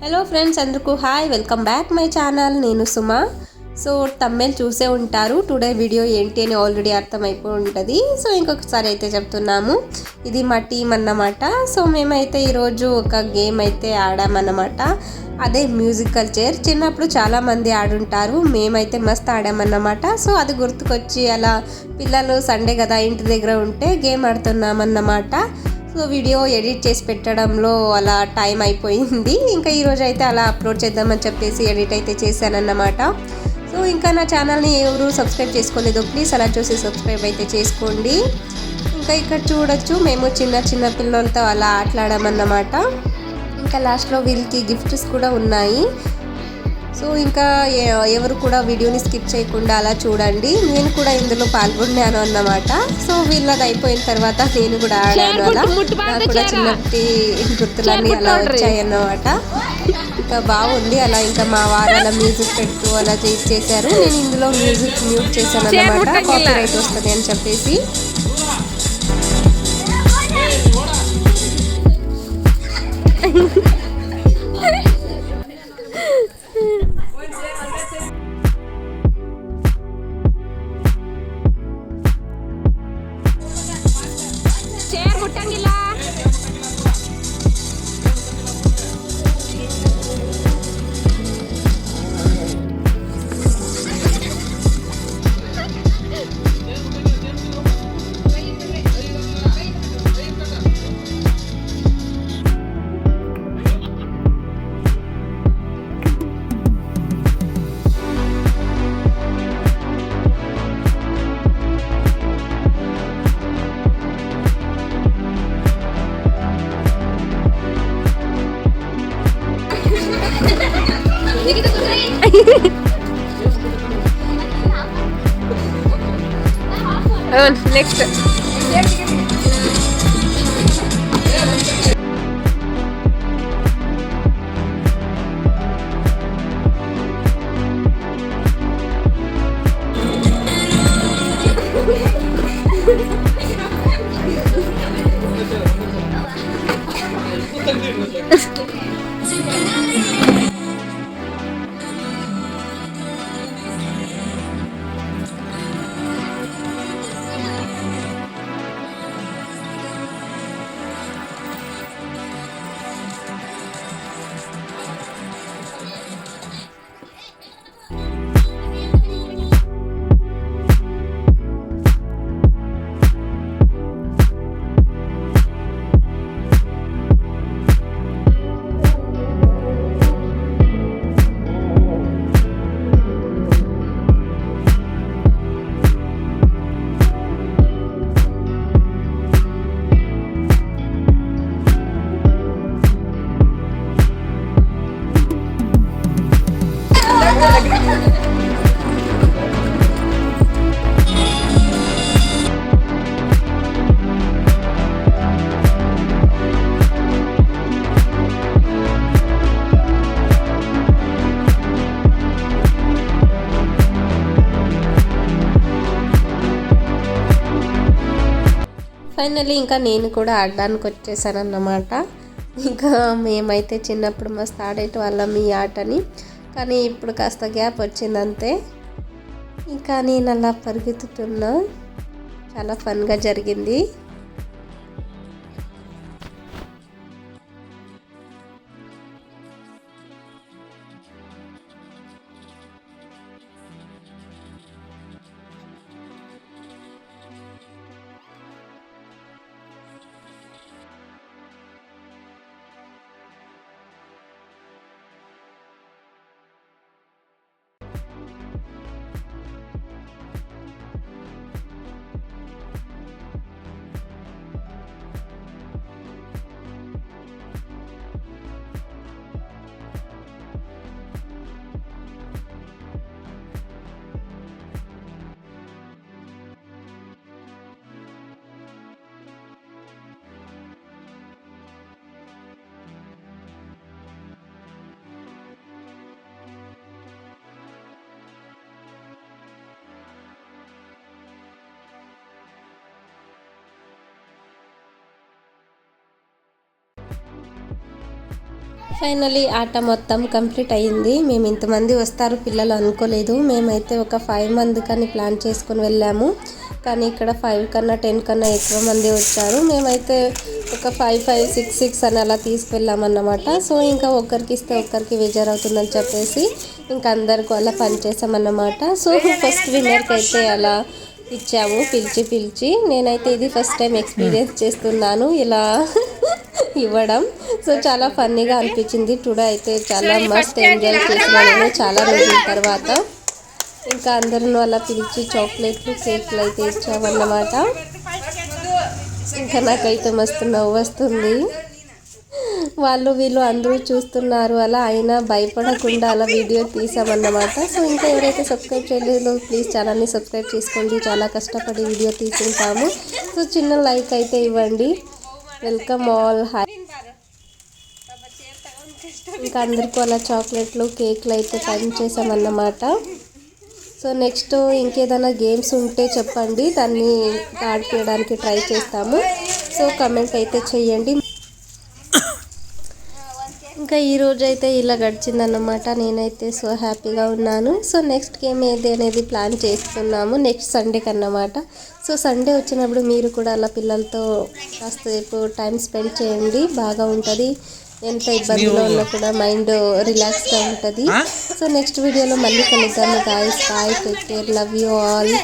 Hello friends, అందరికీ hi, welcome back my channel. నేను Suma. So తమ్మెల్ చూసే ఉంటారు, టుడే వీడియో ఏంటి అని ఆల్రెడీ అర్థమైపోయి ఉంటుంది. సో ఇంకొకసారి అయితే చెప్తున్నాము, ఇది మా టీం అన్నమాట. సో మేమైతే ఈరోజు ఒక గేమ్ అయితే ఆడామన్నమాట. అదే మ్యూజికల్ చైర్. చిన్నప్పుడు చాలామంది ఆడుంటారు, మేమైతే మస్తు ఆడామన్నమాట. సో అది గుర్తుకొచ్చి అలా పిల్లలు సండే కదా ఇంటి దగ్గర ఉంటే గేమ్ ఆడుతున్నామన్నమాట. సో వీడియో ఎడిట్ చేసి పెట్టడంలో అలా టైం అయిపోయింది. ఇంకా ఈరోజు అయితే అలా అప్లోడ్ చేద్దామని చెప్పేసి ఎడిట్ అయితే చేశానన్నమాట. సో ఇంకా నా ఛానల్ని ఎవరు సబ్స్క్రైబ్ చేసుకోలేదు, ప్లీజ్ అలా చూసి సబ్స్క్రైబ్ అయితే చేసుకోండి. ఇంకా ఇక్కడ చూడొచ్చు, మేము చిన్న చిన్న పిల్లలతో అలా ఆటలాడామన్నమాట. ఇంకా లాస్ట్లో వీళ్ళకి గిఫ్ట్స్ కూడా ఉన్నాయి. సో ఇంకా ఎవరు కూడా వీడియోని స్కిప్ చేయకుండా అలా చూడండి. నేను కూడా ఇందులో పాల్గొన్నాను అన్నమాట. సో వీళ్ళది అయిపోయిన తర్వాత నేను కూడా ఆడాను. అలా నాకు కూడా చిన్నప్పటి గుర్తులన్నీ అలా వచ్చాయన్నమాట. ఇంకా బాగుంది అలా. ఇంకా మా వారు అలా మ్యూజిక్ పెడుతూ అలా చేశారు. నేను ఇందులో మ్యూజిక్ మ్యూట్ చేశాను అన్నమాట, కాపీరైట్ వస్తుంది అని చెప్పేసి. నెక్స్ట్ ఫైనల్లీ ఇంకా నేను కూడా ఆడడానికి వచ్చేసాను అన్నమాట. ఇంకా మేమైతే చిన్నప్పుడు మస్తు ఆడేటి వాళ్ళం ఈ ఆటని, కానీ ఇప్పుడు కాస్త గ్యాప్ వచ్చిందంతే. ఇంకా నేను అలా పరిగెత్తుతున్నా, చాలా ఫన్గా జరిగింది. ఫైనలీ ఆట మొత్తం కంప్లీట్ అయ్యింది. మేము ఇంతమంది వస్తారు పిల్లలు అనుకోలేదు. మేమైతే ఒక 5 మంది కానీ ప్లాన్ చేసుకొని వెళ్ళాము, కానీ ఇక్కడ 5 కన్నా 10 కన్నా ఎక్కువ మంది వచ్చారు. మేమైతే ఒక 5, 6, 6 అని అలా తీసుకెళ్ళామన్నమాట. సో ఇంకా ఒక్కరికి ఇస్తే ఒక్కరికి అవుతుందని చెప్పేసి ఇంకా అందరికీ అలా పనిచేసామన్నమాట. సో ఫస్ట్ విన్నర్కి అయితే అలా ఇచ్చాము పిలిచి. నేనైతే ఇది ఫస్ట్ టైం ఎక్స్పీరియన్స్ చేస్తున్నాను ఇలా ఇవ్వడం. సో చాలా ఫన్నీగా అనిపించింది. టుడే అయితే చాలా మస్త్ ఎంజాయ్ చేసినాను చాలా రోజుల తర్వాత. ఇంకా అందరూ అలా పిలిచి చాక్లెట్లు కేక్లు అయితే ఇచ్చామన్నమాట. ఇంకా నాకైతే మస్తు నవ్వు వస్తుంది. వీళ్ళు అందరూ చూస్తున్నారు అలా, అయినా భయపడకుండా అలా వీడియో తీసామన్నమాట. సో ఇంకా ఎవరైతే సబ్స్క్రైబ్ చేయలేదో ప్లీజ్ ఛానల్ని సబ్స్క్రైబ్ చేసుకోండి. చాలా కష్టపడి వీడియో తీసుకుంటాము. సో చిన్న లైక్ అయితే ఇవ్వండి. Welcome all. హాయ్. ఇంకా అందరికీ అలా చాక్లెట్లు కేక్లు అయితే పంచేసామన్నమాట. సో నెక్స్ట్ ఇంకేదైనా గేమ్స్ ఉంటే చెప్పండి, దాన్ని ఆడిపించడానికి ట్రై చేస్తాము. సో కమెంట్ అయితే చెయ్యండి. ఇంకా ఈరోజు అయితే ఇలా గడిచిందన్నమాట. నేనైతే సో హ్యాపీగా ఉన్నాను. సో నెక్స్ట్ గేమ్ ఏది అనేది ప్లాన్ చేస్తున్నాము నెక్స్ట్ సండేకి అన్నమాట. సో సండే వచ్చినప్పుడు మీరు కూడా అలా పిల్లలతో కాసేపు టైం స్పెండ్ చేయండి, బాగా ఉంటుంది. ఎంత ఇబ్బందిలో ఉన్నా కూడా మైండ్ రిలాక్స్గా ఉంటుంది. సో నెక్స్ట్ వీడియోలో మళ్ళీ కలుద్దాము guys. Bye, take care, love you all.